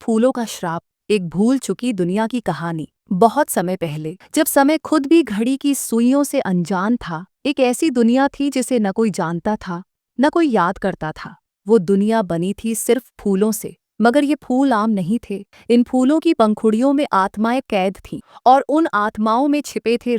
फूलों का श्राप, एक भूल चुकी दुनिया की कहानी। बहुत समय पहले, जब समय खुद भी घड़ी की सुइयों से अनजान था, एक ऐसी दुनिया थी जिसे न कोई जानता था, न कोई याद करता था। वो दुनिया बनी थी सिर्फ फूलों से, मगर ये फूल आम नहीं थे। इन फूलों की पंखुड़ियों में आत्माएं कैद थीं, और उन आत्माओं में छिपे थे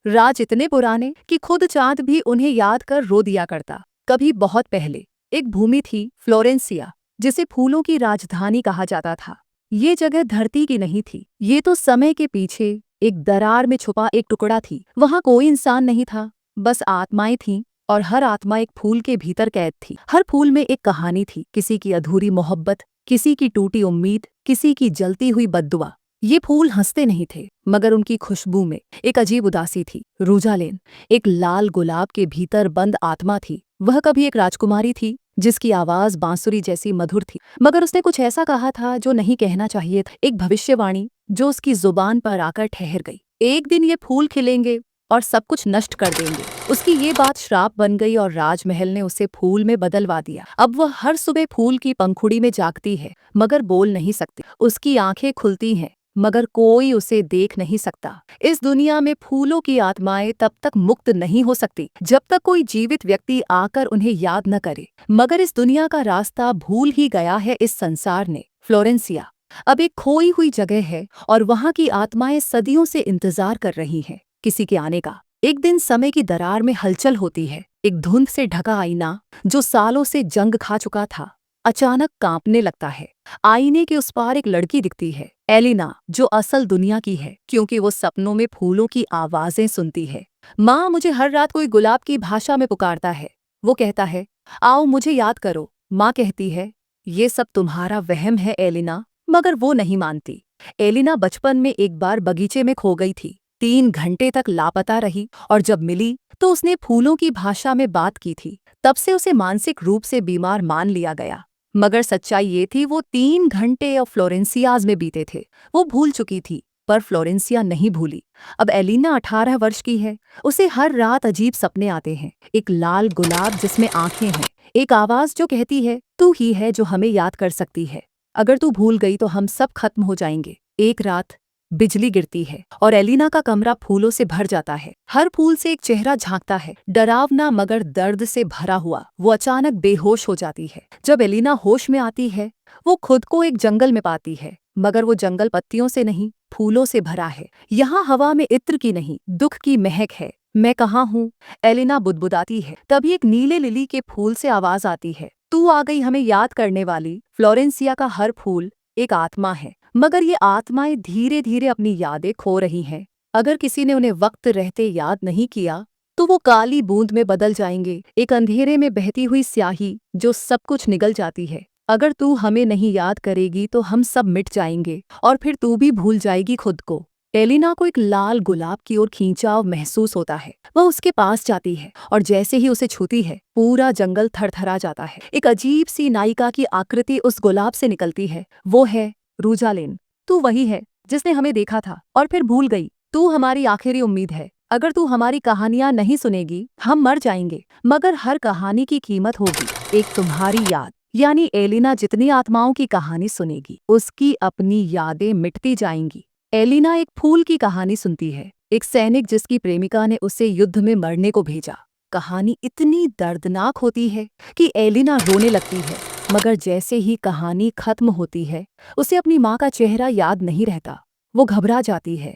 राज इतने पुराने कि खुद चांद भी उन्हें याद कर रो दिया करता। कभी बहुत पहले एक भूमि थी, फ्लोरेंसिया, जिसे फूलों की राजधानी कहा जाता था। ये जगह धरती की नहीं थी, ये तो समय के पीछे एक दरार में छुपा एक टुकड़ा थी। वहां कोई इंसान नहीं था, बस आत्माएं थीं, और हर आत्मा एक फूल के भीतर कैद थी। हर फूल में एक कहानी थी, किसी की अधूरी मोहब्बत, किसी की टूटी उम्मीद, किसी की जलती हुई बद्दुआ। ये फूल हंसते नहीं थे, मगर उनकी खुशबू में एक अजीब उदासी थी। रूजालेन एक लाल गुलाब के भीतर बंद आत्मा थी। वह कभी एक राजकुमारी थी, जिसकी आवाज बांसुरी जैसी मधुर थी, मगर उसने कुछ ऐसा कहा था जो नहीं कहना चाहिए था। एक भविष्यवाणी जो उसकी जुबान पर आकर ठहर गई। एक दिन ये फूल खिलेंगे और सब कुछ नष्ट कर देंगे। उसकी ये बात श्राप बन गई, और राजमहल ने उसे फूल में बदलवा दिया। अब वह हर सुबह फूल की पंखुड़ी में जागती है, मगर बोल नहीं सकती। उसकी आंखें खुलती हैं, मगर कोई उसे देख नहीं सकता। इस दुनिया में फूलों की आत्माएं तब तक मुक्त नहीं हो सकती, जब तक कोई जीवित व्यक्ति आकर उन्हें याद न करे। मगर इस दुनिया का रास्ता भूल ही गया है इस संसार ने। फ्लोरेंसिया अब एक खोई हुई जगह है, और वहां की आत्माएं सदियों से इंतजार कर रही हैं किसी के आने का। एक दिन समय की दरार में हलचल होती है। एक धुंध से ढका आईना, जो सालों से जंग खा चुका था, अचानक कांपने लगता है। आईने के उस पार एक लड़की दिखती है, एलिना, जो असल दुनिया की है, क्योंकि वो सपनों में फूलों की आवाजें सुनती है। माँ, मुझे हर रात कोई गुलाब की भाषा में पुकारता है। वो कहता है, आओ मुझे याद करो। माँ कहती है, ये सब तुम्हारा वहम है एलिना। मगर वो नहीं मानती। एलिना बचपन में एक बार बगीचे में खो गई थी, 3 घंटे तक लापता रही, और जब मिली तो उसने फूलों की भाषा में बात की थी। तब से उसे मानसिक रूप से बीमार मान लिया गया। मगर सच्चाई ये थी, वो 3 घंटे और फ्लोरेंसियाज में बीते थे। वो भूल चुकी थी, पर फ्लोरेंसिया नहीं भूली। अब एलिना 18 वर्ष की है। उसे हर रात अजीब सपने आते हैं। एक लाल गुलाब जिसमें आंखें हैं, एक आवाज जो कहती है, तू ही है जो हमें याद कर सकती है। अगर तू भूल गई तो हम सब खत्म हो जाएंगे। एक रात बिजली गिरती है, और एलिना का कमरा फूलों से भर जाता है। हर फूल से एक चेहरा झांकता है, डरावना मगर दर्द से भरा हुआ। वो अचानक बेहोश हो जाती है। जब एलिना होश में आती है, वो खुद को एक जंगल में पाती है, मगर वो जंगल पत्तियों से नहीं, फूलों से भरा है। यहाँ हवा में इत्र की नहीं, दुख की महक है। मैं कहाँ हूँ? एलिना बुदबुदाती है। तभी एक नीले लिली के फूल से आवाज आती है, तू आ गई हमें याद करने वाली। फ्लोरेंसिया का हर फूल एक आत्मा है, मगर ये आत्माएं धीरे धीरे अपनी यादें खो रही हैं। अगर किसी ने उन्हें वक्त रहते याद नहीं किया, तो वो काली बूंद में बदल जाएंगे, एक अंधेरे में बहती हुई स्याही जो सब कुछ निगल जाती है। अगर तू हमें नहीं याद करेगी तो हम सब मिट जाएंगे, और फिर तू भी भूल जाएगी खुद को। एलिना को एक लाल गुलाब की ओर खींचाव महसूस होता है। वह उसके पास जाती है, और जैसे ही उसे छूती है, पूरा जंगल थरथरा जाता है। एक अजीब सी नायिका की आकृति उस गुलाब से निकलती है। वो है रूजालेन। तू वही है जिसने हमें देखा था और फिर भूल गई। तू हमारी आखिरी उम्मीद है। अगर तू हमारी कहानियां नहीं सुनेगी, हम मर जाएंगे। मगर हर कहानी की कीमत होगी एक तुम्हारी याद। यानी एलिना जितनी आत्माओं की कहानी सुनेगी, उसकी अपनी यादें मिटती जाएंगी। एलिना एक फूल की कहानी सुनती है, एक सैनिक जिसकी प्रेमिका ने उसे युद्ध में मरने को भेजा। कहानी इतनी दर्दनाक होती है कि एलिना रोने लगती है, मगर जैसे ही कहानी खत्म होती है, उसे अपनी माँ का चेहरा याद नहीं रहता। वो घबरा जाती है,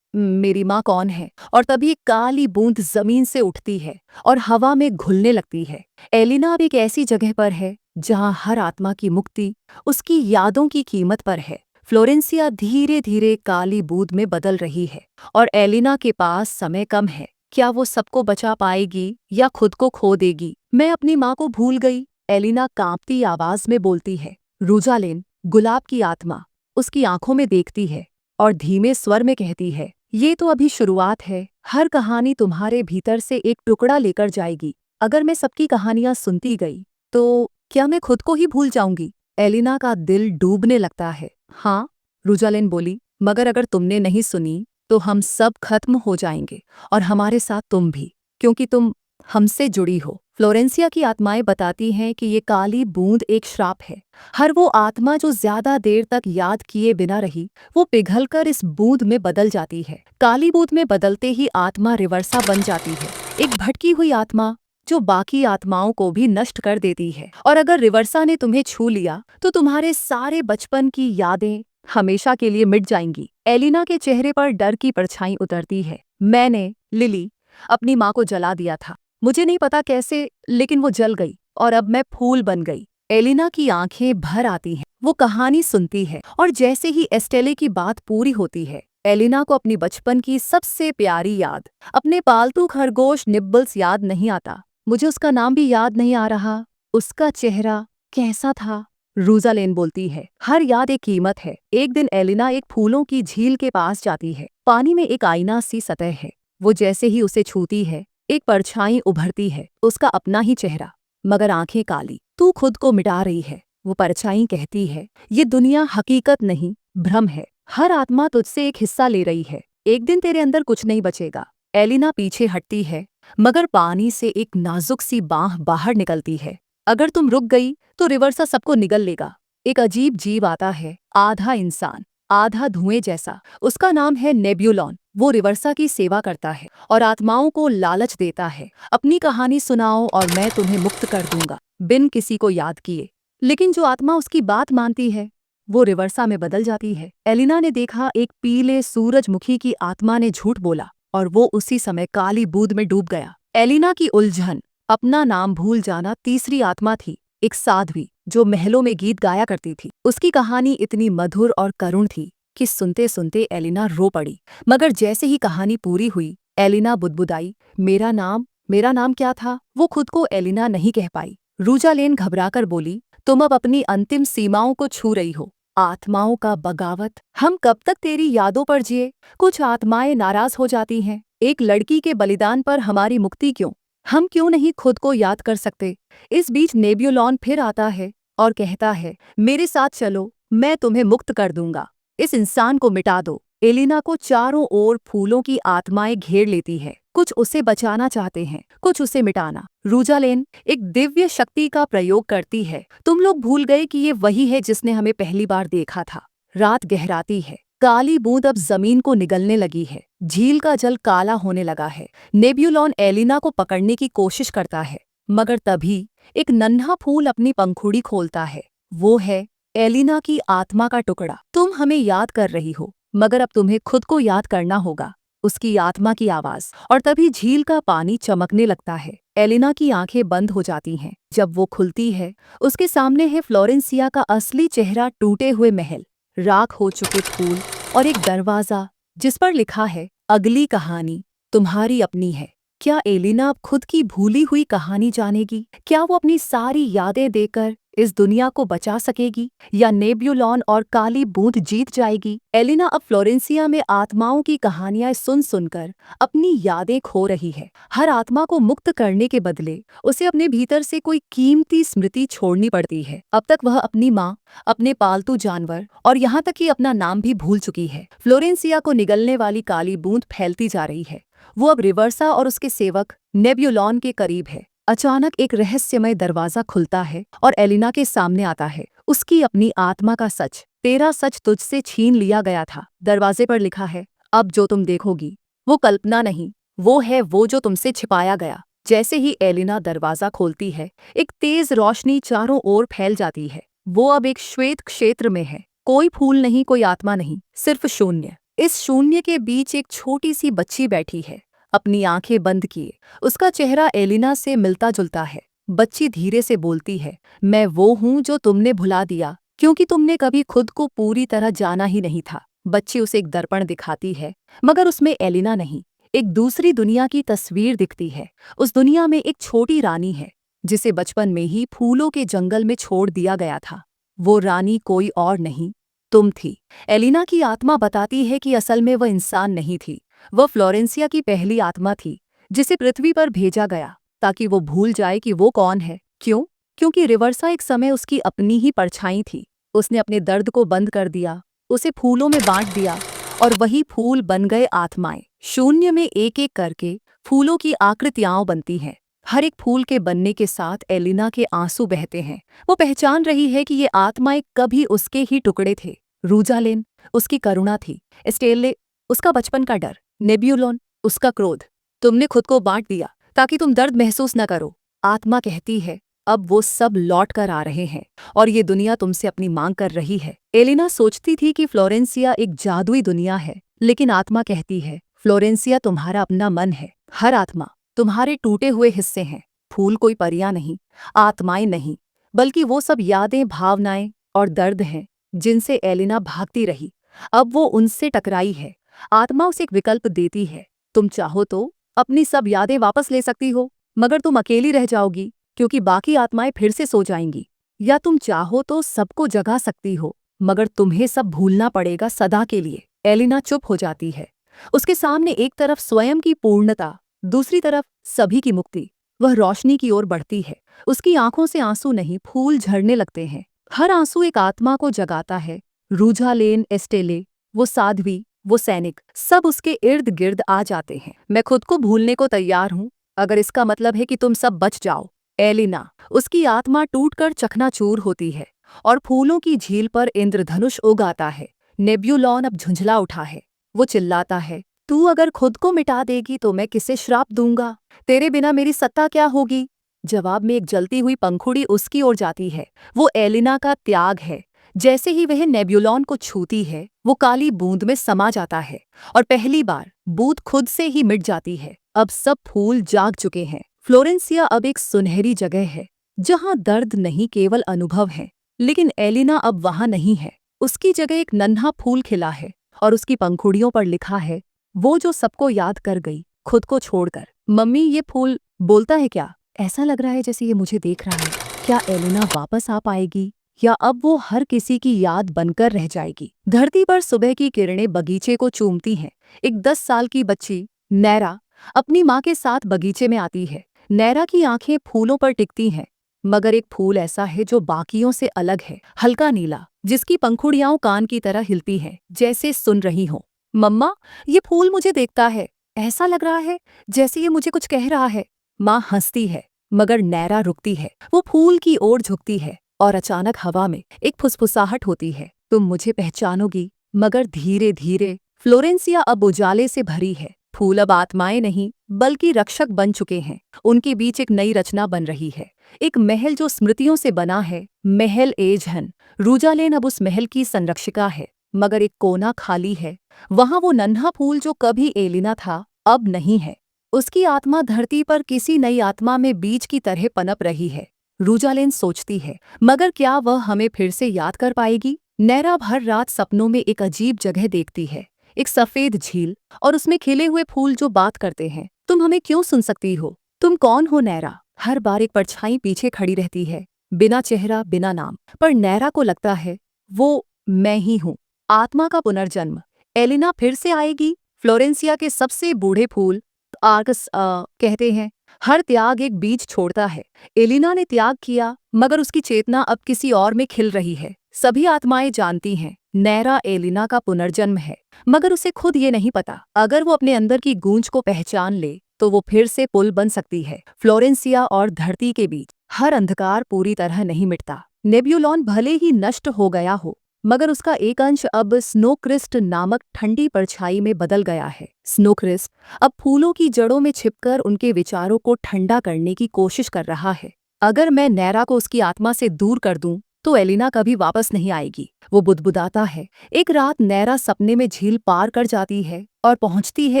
मेरी माँ कौन है? और तभी एक काली बूंद जमीन से उठती है और हवा में घुलने लगती है। एलिना अब एक ऐसी जगह पर है जहाँ हर आत्मा की मुक्ति उसकी यादों की कीमत पर है। फ्लोरेंसिया धीरे धीरे काली बूंद में बदल रही है, और एलिना के पास समय कम है। क्या वो सबको बचा पाएगी या खुद को खो देगी? मैं अपनी माँ को भूल गई, एलिना कांपती आवाज में बोलती है। रूजालेन, गुलाब की आत्मा, उसकी आंखों में देखती है और धीमे स्वर में कहती है, ये तो अभी शुरुआत है। हर कहानी तुम्हारे भीतर से एक टुकड़ा लेकर जाएगी। अगर मैं सबकी कहानियां सुनती गई, तो क्या मैं खुद को ही भूल जाऊंगी? एलिना का दिल डूबने लगता है। हाँ, रूजालेन बोली, मगर अगर तुमने नहीं सुनी तो हम सब खत्म हो जाएंगे, और हमारे साथ तुम भी, क्योंकि तुम हमसे जुड़ी हो। फ्लोरेंसिया की आत्माएं बताती हैं कि ये काली बूंद एक श्राप है। हर वो आत्मा जो ज्यादा देर तक याद किए बिना रही, वो पिघलकर इस बूंद में बदल जाती है। काली बूंद में बदलते ही आत्मा रिवर्सा बन जाती है, एक भटकी हुई आत्मा जो बाकी आत्माओं को भी नष्ट कर देती है। और अगर रिवर्सा ने तुम्हें छू लिया तो तुम्हारे सारे बचपन की यादें हमेशा के लिए मिट जाएंगी। एलिना के चेहरे पर डर की परछाई उतरती है। मैंने, लिली, अपनी माँ को जला दिया था। मुझे नहीं पता कैसे, लेकिन वो जल गई और अब मैं फूल बन गई। एलिना की आंखें भर आती हैं। वो कहानी सुनती है और जैसे ही एस्टेले की बात पूरी होती है, एलिना को अपनी बचपन की सबसे प्यारी याद, अपने पालतू खरगोश निब्बल्स याद नहीं आता। मुझे उसका नाम भी याद नहीं आ रहा। उसका चेहरा कैसा था? रूजालेन बोलती है, हर याद एक कीमत है। एक दिन एलिना एक फूलों की झील के पास जाती है। पानी में एक आईना सी सतह है। वो जैसे ही उसे छूती है, एक परछाई उभरती है, उसका अपना ही चेहरा, मगर आंखें काली। तू खुद को मिटा रही है, वो परछाई कहती है। ये दुनिया हकीकत नहीं, भ्रम है। हर आत्मा तुझसे एक हिस्सा ले रही है। एक दिन तेरे अंदर कुछ नहीं बचेगा। एलिना पीछे हटती है, मगर पानी से एक नाजुक सी बांह बाहर निकलती है। अगर तुम रुक गई तो रिवर्सा सबको निगल लेगा। एक अजीब जीव आता है, आधा इंसान आधा धुएं जैसा। उसका नाम है नेब्यूलॉन। वो रिवर्सा की सेवा करता है और आत्माओं को लालच देता है। अपनी कहानी सुनाओ और मैं तुम्हें मुक्त कर दूंगा, बिन किसी को याद किए। लेकिन जो आत्मा उसकी बात मानती है, वो रिवर्सा में बदल जाती है। एलिना ने देखा, एक पीले सूरजमुखी की आत्मा ने झूठ बोला और वो उसी समय काली बूंद में डूब गया। एलिना की उलझन, अपना नाम भूल जाना। तीसरी आत्मा थी, एक साध्वी जो महलों में गीत गाया करती थी। उसकी कहानी इतनी मधुर और करुण थी कि सुनते सुनते एलिना रो पड़ी। मगर जैसे ही कहानी पूरी हुई, एलिना बुदबुदाई, मेरा नाम क्या था? वो खुद को एलिना नहीं कह पाई। रूजालेन घबराकर बोली, तुम अब अपनी अंतिम सीमाओं को छू रही हो। आत्माओं का बगावत, हम कब तक तेरी यादों पर जिए? कुछ आत्माएं नाराज हो जाती हैं, एक लड़की के बलिदान पर हमारी मुक्ति क्यों? हम क्यों नहीं खुद को याद कर सकते? इस बीच नेब्यूलॉन फिर आता है और कहता है, मेरे साथ चलो, मैं तुम्हें मुक्त कर दूंगा। इस इंसान को मिटा दो। एलिना को चारों ओर फूलों की आत्माएं घेर लेती है। कुछ उसे बचाना चाहते हैं, कुछ उसे मिटाना। रूजालेन एक दिव्य शक्ति का प्रयोग करती है। तुम लोग भूल गए कि ये वही है जिसने हमें पहली बार देखा था। रात गहराती है। काली बूंद अब जमीन को निगलने लगी है। झील का जल काला होने लगा है। नेब्यूलॉन एलिना को पकड़ने की कोशिश करता है, मगर तभी एक नन्हा फूल अपनी पंखुड़ी खोलता है। वो है एलिना की आत्मा का टुकड़ा। तुम हमें याद कर रही हो, मगर अब तुम्हें खुद को याद करना होगा। उसकी आत्मा की आवाज, और तभी झील का पानी चमकने लगता है। एलिना की आंखें बंद हो जाती हैं। जब वो खुलती है, उसके सामने है फ्लोरेंसिया का असली चेहरा, टूटे हुए महल, राख हो चुके फूल और एक दरवाजा जिस पर लिखा है, अगली कहानी तुम्हारी अपनी है। क्या एलिना अब खुद की भूली हुई कहानी जानेगी? क्या वो अपनी सारी यादें देकर इस दुनिया को बचा सकेगी, या नेब्यूलॉन और काली बूंद जीत जाएगी? एलिना अब फ्लोरेंसिया में आत्माओं की कहानियां सुन सुनकर अपनी यादें खो रही है। हर आत्मा को मुक्त करने के बदले उसे अपने भीतर से कोई कीमती स्मृति छोड़नी पड़ती है। अब तक वह अपनी माँ, अपने पालतू जानवर और यहाँ तक कि अपना नाम भी भूल चुकी है। फ्लोरेंसिया को निगलने वाली काली बूंद फैलती जा रही है। वो अब रिवर्सा और उसके सेवक नेब्यूलॉन के करीब है। अचानक एक रहस्यमय दरवाजा खुलता है और एलिना के सामने आता है उसकी अपनी आत्मा का सच। तेरा सच तुझसे छीन लिया गया था। दरवाजे पर लिखा है, अब जो तुम देखोगी वो कल्पना नहीं, वो है वो जो तुमसे छिपाया गया। जैसे ही एलिना दरवाजा खोलती है, एक तेज रोशनी चारों ओर फैल जाती है। वो अब एक श्वेत क्षेत्र में है। कोई फूल नहीं, कोई आत्मा नहीं, सिर्फ शून्य। इस शून्य के बीच एक छोटी सी बच्ची बैठी है, अपनी आंखें बंद किए। उसका चेहरा एलिना से मिलता जुलता है। बच्ची धीरे से बोलती है, मैं वो हूँ जो तुमने भुला दिया, क्योंकि तुमने कभी खुद को पूरी तरह जाना ही नहीं था। बच्ची उसे एक दर्पण दिखाती है, मगर उसमें एलिना नहीं, एक दूसरी दुनिया की तस्वीर दिखती है। उस दुनिया में एक छोटी रानी है, जिसे बचपन में ही फूलों के जंगल में छोड़ दिया गया था। वो रानी कोई और नहीं, तुम थी। एलिना की आत्मा बताती है कि असल में वह इंसान नहीं थी, वह फ्लोरेंसिया की पहली आत्मा थी, जिसे पृथ्वी पर भेजा गया ताकि वो भूल जाए कि वो कौन है। क्यों? क्योंकि रिवर्सा एक समय उसकी अपनी ही परछाई थी। उसने अपने दर्द को बंद कर दिया, उसे फूलों में बांट दिया, और वही फूल बन गए आत्माएं। शून्य में एक एक करके फूलों की आकृतियां बनती हैं। हर एक फूल के बनने के साथ एलिना के आंसू बहते हैं। वो पहचान रही है कि ये आत्माएं कभी उसके ही टुकड़े थे। रूजालेन उसकी करुणा थी, एस्टेले उसका बचपन का डर, नेब्यूलोन उसका क्रोध। तुमने खुद को बांट दिया ताकि तुम दर्द महसूस न करो। आत्मा कहती है अब वो सब लौट कर आ रहे हैं और ये दुनिया तुमसे अपनी मांग कर रही है। एलिना सोचती थी कि फ्लोरेंसिया एक जादुई दुनिया है, लेकिन आत्मा कहती है फ्लोरेंसिया तुम्हारा अपना मन है। हर आत्मा तुम्हारे टूटे हुए हिस्से हैं। फूल कोई परियां नहीं, आत्माएं नहीं, बल्कि वो सब यादें, भावनाएं और दर्द हैं जिनसे एलिना भागती रही। अब वो उनसे टकराई है। आत्मा उसे एक विकल्प देती है, तुम चाहो तो अपनी सब यादें वापस ले सकती हो, मगर तुम अकेली रह जाओगी क्योंकि बाकी आत्माएं फिर से सो जाएंगी। या तुम चाहो तो सबको जगा सकती हो, मगर तुम्हें सब भूलना पड़ेगा सदा के लिए। एलिना चुप हो जाती है। उसके सामने एक तरफ स्वयं की पूर्णता, दूसरी तरफ सभी की मुक्ति। वह रोशनी की ओर बढ़ती है। उसकी आंखों से आंसू नहीं, फूल झड़ने लगते हैं। हर आंसू एक आत्मा को जगाता है। रूझालेन, एस्टेले, वो साध्वी, वो सैनिक, सब उसके इर्द गिर्द आ जाते हैं। मैं खुद को भूलने को तैयार हूँ, अगर इसका मतलब है कि तुम सब बच जाओ। एलिना, उसकी आत्मा टूटकर चकनाचूर होती है और फूलों की झील पर इंद्रधनुष उगाता है। नेब्यूलॉन अब झुंझला उठा है। वो चिल्लाता है, तू अगर खुद को मिटा देगी तो मैं किसे श्राप दूंगा? तेरे बिना मेरी सत्ता क्या होगी? जवाब में एक जलती हुई पंखुड़ी उसकी ओर जाती है। वो एलिना का त्याग है। जैसे ही वह नेब्यूलॉन को छूती है, वो काली बूंद में समा जाता है और पहली बार बूंद खुद से ही मिट जाती है। अब सब फूल जाग चुके हैं। फ्लोरेंसिया अब एक सुनहरी जगह है जहां दर्द नहीं, केवल अनुभव है। लेकिन एलिना अब वहां नहीं है। उसकी जगह एक नन्हा फूल खिला है और उसकी पंखुड़ियों पर लिखा है, वो जो सबको याद कर गई, खुद को छोड़कर। मम्मी, ये फूल बोलता है क्या? ऐसा लग रहा है जैसे ये मुझे देख रहा है। क्या एलिना वापस आ पाएगी या अब वो हर किसी की याद बनकर रह जाएगी? धरती पर सुबह की किरणें बगीचे को चूमती हैं। एक 10 साल की बच्ची नैरा अपनी माँ के साथ बगीचे में आती है। नैरा की आंखें फूलों पर टिकती हैं, मगर एक फूल ऐसा है जो बाकियों से अलग है, हल्का नीला, जिसकी पंखुड़ियां कान की तरह हिलती हैं, जैसे सुन रही हो। मम्मा, ये फूल मुझे देखता है। ऐसा लग रहा है जैसे ये मुझे कुछ कह रहा है। माँ हंसती है, मगर नैरा रुकती है। वो फूल की ओर झुकती है और अचानक हवा में एक फुसफुसाहट होती है, तुम मुझे पहचानोगी, मगर धीरे धीरे। फ्लोरेंसिया अब उजाले से भरी है। फूल अब आत्माएं नहीं, बल्कि रक्षक बन चुके हैं। उनके बीच एक नई रचना बन रही है, एक महल जो स्मृतियों से बना है, महल एजहन। रूजालेन अब उस महल की संरक्षिका है, मगर एक कोना खाली है। वहां वो नन्हा फूल जो कभी एलिना था, अब नहीं है। उसकी आत्मा धरती पर किसी नई आत्मा में बीज की तरह पनप रही है। रूजालेन सोचती है, मगर क्या वह हमें फिर से याद कर पाएगी? नैरा हर रात सपनों में एक अजीब जगह देखती है, एक सफेद झील और उसमें खिले हुए फूल जो बात करते हैं। तुम हमें क्यों सुन सकती हो? तुम कौन हो नैरा? हर बार एक परछाई पीछे खड़ी रहती है, बिना चेहरा, बिना नाम। पर नैरा को लगता है वो मैं ही हूँ। आत्मा का पुनर्जन्म। एलिना फिर से आएगी। फ्लोरेंसिया के सबसे बूढ़े फूल आर्कस कहते हैं, हर त्याग एक बीज छोड़ता है। एलिना ने त्याग किया, मगर उसकी चेतना अब किसी और में खिल रही है। सभी आत्माएं जानती हैं, नैरा एलिना का पुनर्जन्म है, मगर उसे खुद ये नहीं पता। अगर वो अपने अंदर की गूंज को पहचान ले तो वो फिर से पुल बन सकती है, फ्लोरेंसिया और धरती के बीच। हर अंधकार पूरी तरह नहीं मिटता। नेब्यूलॉन भले ही नष्ट हो गया हो, मगर उसका एक अंश अब स्नोक्रिस्ट नामक ठंडी परछाई में बदल गया है। स्नोक्रिस्ट अब फूलों की जड़ों में छिपकर उनके विचारों को ठंडा करने की कोशिश कर रहा है। अगर मैं नैरा को उसकी आत्मा से दूर कर दूं, तो एलिना कभी वापस नहीं आएगी। वो बुदबुदाता है। एक रात नैरा सपने में झील पार कर जाती है और पहुंचती है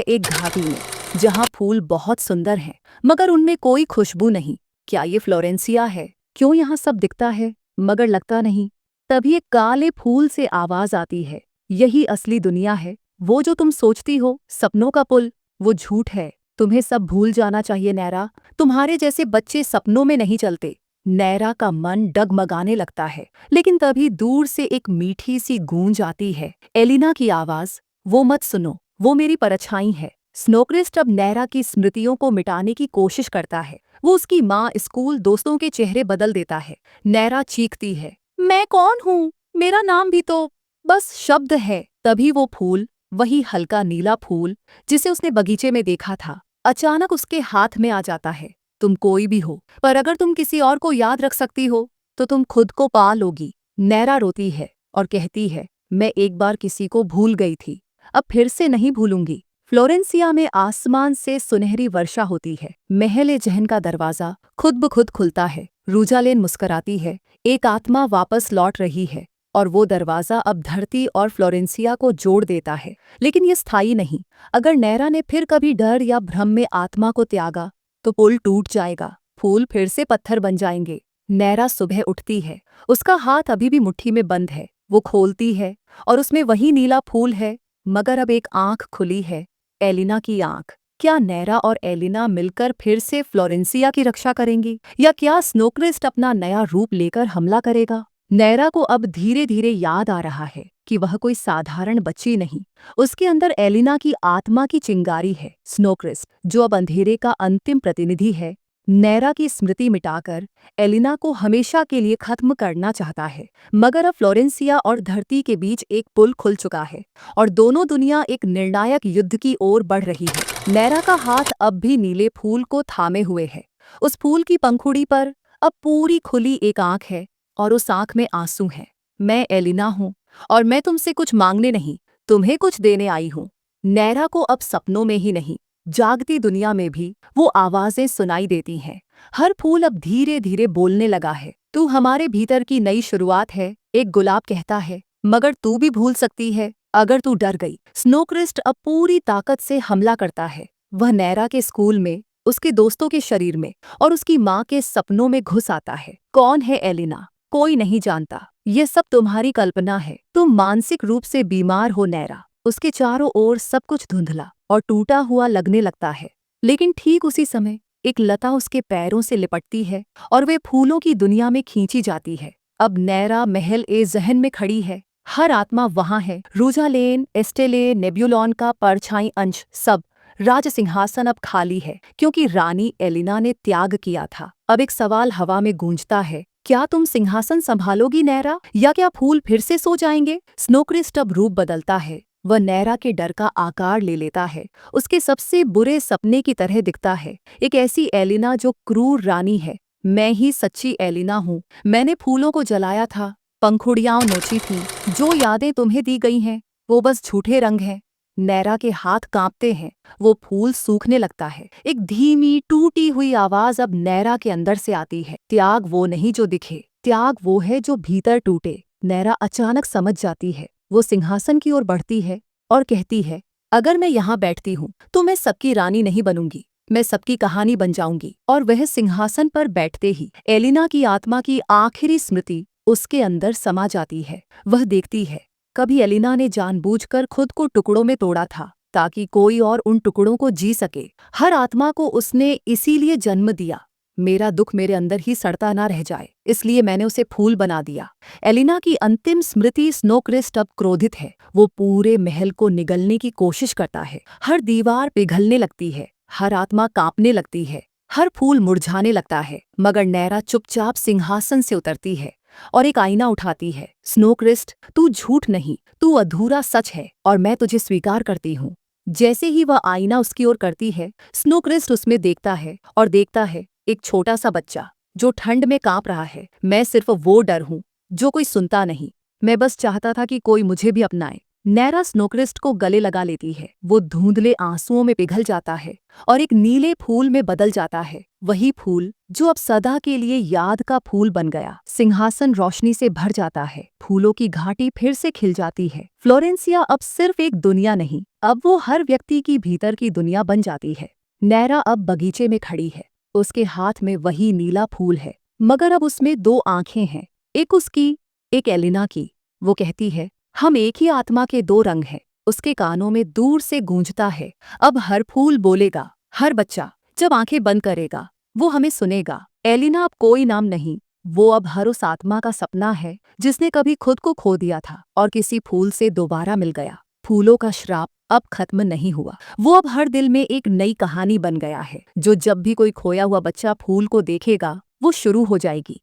एक घाटी में, जहां फूल बहुत सुंदर हैं, मगर उनमें कोई खुशबू नहीं। क्या ये फ्लोरेंसिया है? क्यों यहाँ सब दिखता है मगर लगता नहीं? तभी एक काले फूल से आवाज आती है, यही असली दुनिया है। वो जो तुम सोचती हो, सपनों का पुल, वो झूठ है। तुम्हें सब भूल जाना चाहिए नैरा। तुम्हारे जैसे बच्चे सपनों में नहीं चलते। नैरा का मन डगमगाने लगता है, लेकिन तभी दूर से एक मीठी सी गूंज आती है, एलिना की आवाज। वो मत सुनो, वो मेरी परछाई है। स्नोक्रिस्ट अब नैरा की स्मृतियों को मिटाने की कोशिश करता है। वो उसकी माँ, स्कूल, दोस्तों के चेहरे बदल देता है। नैरा चीखती है, मैं कौन हूँ? मेरा नाम भी तो बस शब्द है। तभी वो फूल, वही हल्का नीला फूल जिसे उसने बगीचे में देखा था, अचानक उसके हाथ में आ जाता है। तुम कोई भी हो, पर अगर तुम किसी और को याद रख सकती हो तो तुम खुद को पा लोगी। नैरा रोती है और कहती है, मैं एक बार किसी को भूल गई थी, अब फिर से नहीं भूलूंगी। फ्लोरेंसिया में आसमान से सुनहरी वर्षा होती है। महल जहन का दरवाजा खुद ब खुद खुलता है। रूजालेन मुस्कराती है, एक आत्मा वापस लौट रही है और वो दरवाजा अब धरती और फ्लोरेंसिया को जोड़ देता है। लेकिन ये स्थायी नहीं। अगर नैरा ने फिर कभी डर या भ्रम में आत्मा को त्यागा तो पुल टूट जाएगा, फूल फिर से पत्थर बन जाएंगे। नैरा सुबह उठती है, उसका हाथ अभी भी मुट्ठी में बंद है। वो खोलती है और उसमें वही नीला फूल है, मगर अब एक आंख खुली है, एलिना की आंख। क्या नैरा और एलिना मिलकर फिर से फ्लोरेंसिया की रक्षा करेंगी, या क्या स्नोक्रिस्ट अपना नया रूप लेकर हमला करेगा? नैरा को अब धीरे धीरे याद आ रहा है कि वह कोई साधारण बच्ची नहीं, उसके अंदर एलिना की आत्मा की चिंगारी है। स्नोक्रिस्ट, जो अब अंधेरे का अंतिम प्रतिनिधि है, नैरा की स्मृति मिटाकर एलिना को हमेशा के लिए खत्म करना चाहता है। मगर अब फ्लोरेंसिया और धरती के बीच एक पुल खुल चुका है और दोनों दुनिया एक निर्णायक युद्ध की ओर बढ़ रही है। नैरा का हाथ अब भी नीले फूल को थामे हुए है। उस फूल की पंखुड़ी पर अब पूरी खुली एक आंख है और उस आंख में आंसू हैं। मैं एलिना हूँ और मैं तुमसे कुछ मांगने नहीं, तुम्हें कुछ देने आई हूँ। नैरा को अब सपनों में ही नहीं, जागती दुनिया में भी वो आवाजें सुनाई देती हैं। हर फूल अब धीरे धीरे बोलने लगा है। तू हमारे भीतर की नई शुरुआत है, एक गुलाब कहता है, मगर तू भी भूल सकती है अगर तू डर गई। स्नोक्रिस्ट अब पूरी ताकत से हमला करता है। वह नैरा के स्कूल में, उसके दोस्तों के शरीर में और उसकी माँ के सपनों में घुस आता है। कौन है एलिना? कोई नहीं जानता। ये सब तुम्हारी कल्पना है। तुम मानसिक रूप से बीमार हो नैरा। उसके चारों ओर सब कुछ धुंधला और टूटा हुआ लगने लगता है। लेकिन ठीक उसी समय एक लता उसके पैरों से लिपटती है और वे फूलों की दुनिया में खींची जाती है। अब नैरा महल ए जहन में खड़ी है। हर आत्मा वहां है। रूजालेन, एस्टेले, नेब्यूलॉन का परछाई अंश, सब। राज सिंहासन अब खाली है क्योंकि रानी एलिना ने त्याग किया था। अब एक सवाल हवा में गूंजता है, क्या तुम सिंहासन संभालोगी नैरा, या क्या फूल फिर से सो जाएंगे? स्नोक्रिस्ट अब रूप बदलता है। वह नैरा के डर का आकार ले लेता है, उसके सबसे बुरे सपने की तरह दिखता है। एक ऐसी एलिना जो क्रूर रानी है। मैं ही सच्ची एलिना हूँ। मैंने फूलों को जलाया था, पंखुड़ियां नोची थीं। जो यादें तुम्हें दी गई हैं वो बस झूठे रंग हैं। नैरा के हाथ कांपते हैं, वो फूल सूखने लगता है। एक धीमी टूटी हुई आवाज अब नैरा के अंदर से आती है, त्याग वो नहीं जो दिखे, त्याग वो है जो भीतर टूटे। नैरा अचानक समझ जाती है। वो सिंहासन की ओर बढ़ती है और कहती है, अगर मैं यहाँ बैठती हूँ तो मैं सबकी रानी नहीं बनूंगी, मैं सबकी कहानी बन जाऊंगी। और वह सिंहासन पर बैठते ही एलिना की आत्मा की आखिरी स्मृति उसके अंदर समा जाती है। वह देखती है, कभी एलिना ने जानबूझकर खुद को टुकड़ों में तोड़ा था ताकि कोई और उन टुकड़ों को जी सके। हर आत्मा को उसने इसीलिए जन्म दिया, मेरा दुख मेरे अंदर ही सड़ता ना रह जाए, इसलिए मैंने उसे फूल बना दिया। एलिना की अंतिम स्मृति स्नोक्रिस्ट अब क्रोधित है। वो पूरे महल को निगलने की कोशिश करता है। हर दीवार पिघलने लगती है, हर आत्मा कांपने लगती है, हर फूल मुरझाने लगता है। मगर नैरा चुपचाप सिंहासन से उतरती है और एक आईना उठाती है। स्नोक्रिस्ट, तू झूठ नहीं, तू अधूरा सच है और मैं तुझे स्वीकार करती हूँ। जैसे ही वह आईना उसकी ओर करती है, स्नोक्रिस्ट उसमें देखता है और देखता है एक छोटा सा बच्चा जो ठंड में कांप रहा है। मैं सिर्फ वो डर हूँ जो कोई सुनता नहीं। मैं बस चाहता था कि कोई मुझे भी अपनाए। नैरा स्नोक्रिस्ट को गले लगा लेती है। वो धुंधले आंसुओं में पिघल जाता है और एक नीले फूल में बदल जाता है। वही फूल जो अब सदा के लिए याद का फूल बन गया। सिंहासन रोशनी से भर जाता है, फूलों की घाटी फिर से खिल जाती है। फ्लोरेंसिया अब सिर्फ एक दुनिया नहीं, अब वो हर व्यक्ति की भीतर की दुनिया बन जाती है। नैरा अब बगीचे में खड़ी है, उसके हाथ में वही नीला फूल है, मगर अब उसमें दो आंखें हैं, एक उसकी, एक एलिना की। वो कहती है, हम एक ही आत्मा के दो रंग हैं। उसके कानों में दूर से गूंजता है, अब हर फूल बोलेगा, हर बच्चा जब आंखें बंद करेगा वो हमें सुनेगा। एलिना अब कोई नाम नहीं, वो अब हर उस आत्मा का सपना है जिसने कभी खुद को खो दिया था और किसी फूल से दोबारा मिल गया। फूलों का श्राप अब खत्म नहीं हुआ, वो अब हर दिल में एक नई कहानी बन गया है, जो जब भी कोई खोया हुआ बच्चा फूल को देखेगा वो शुरू हो जाएगी।